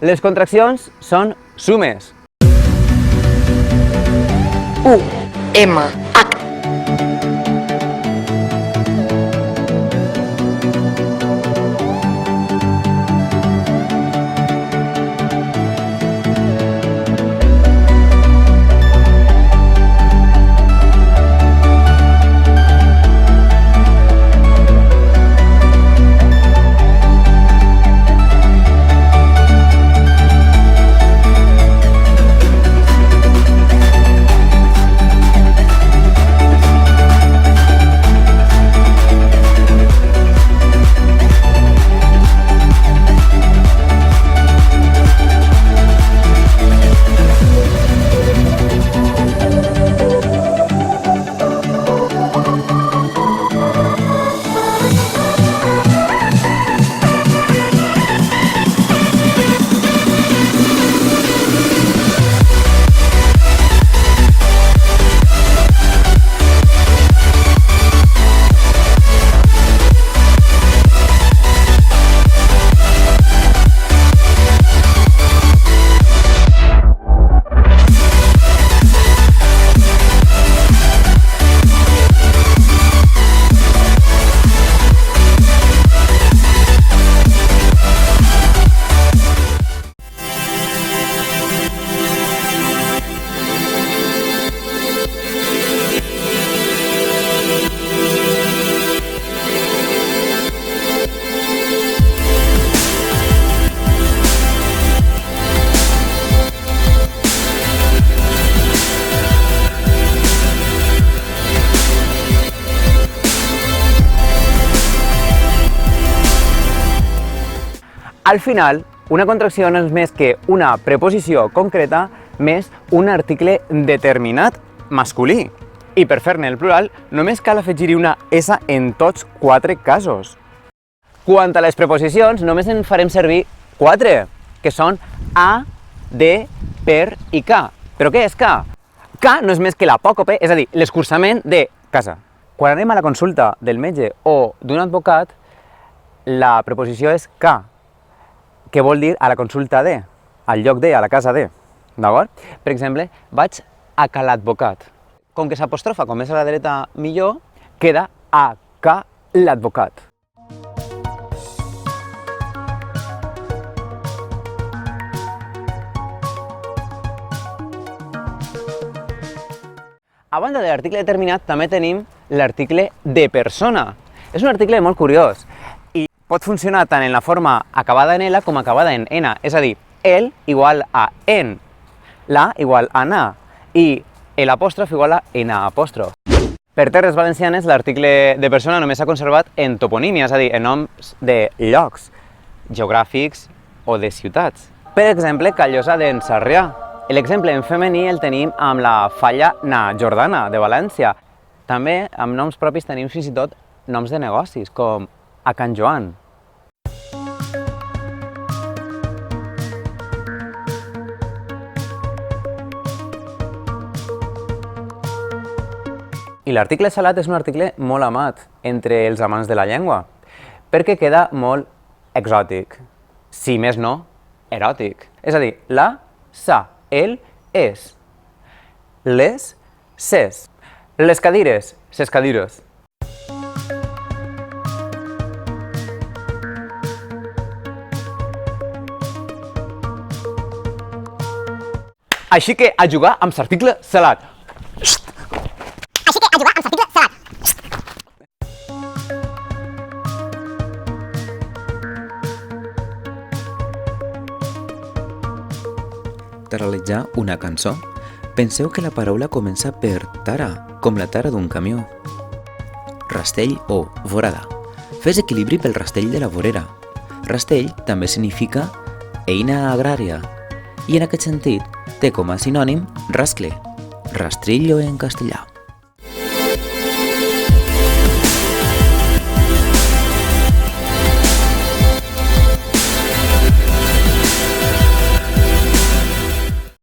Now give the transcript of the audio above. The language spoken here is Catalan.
Les contraccions són sumes. U, M, H. Al final, una contracció no és més que una preposició concreta més un article determinat masculí. I per fer-ne el plural, només cal afegir-hi una S en tots 4 casos. Quant a les preposicions, només en farem servir 4, que són a, de, per i ca. Però què és ca? Ca no és més que l'apòcope, és a dir, l'escurçament de casa. Quan anem a la consulta del metge o d'un advocat, la preposició és ca, que vol dir a la consulta de, al lloc de, a la casa de. D'acord? Per exemple, vaig a ca l'advocat. Com que s'apostrofa com més a la dreta millor, queda a ca l'advocat. A banda de l'article determinat, també tenim l'article de persona. És un article molt curiós i pot funcionar tant en la forma acabada en L com acabada en N. És a dir, el igual a en, la igual a na i l'apòstrof igual a ena apòstrof. Per terres valencianes, l'article de persona només s'ha conservat en toponímia, és a dir, en noms de llocs geogràfics o de ciutats. Per exemple, Callosa d'en Sarrià. L'exemple en femení el tenim amb la Falla na Jordana, de València. També amb noms propis tenim fins i tot noms de negocis, com a Can Joan. I l'article salat és un article molt amat entre els amants de la llengua, perquè queda molt exòtic, si més no, eròtic. És a dir, la, sa, el, es, les, ses, les cadires, ses cadires. Així que a jugar amb l'article salat. De realitzar una cançó, penseu que la paraula comença per tara, com la tara d'un camió. Rastell o vorada. Fes equilibri pel rastell de la vorera. Rastell també significa eina agrària i en aquest sentit té com a sinònim rascle, rastrillo en castellà.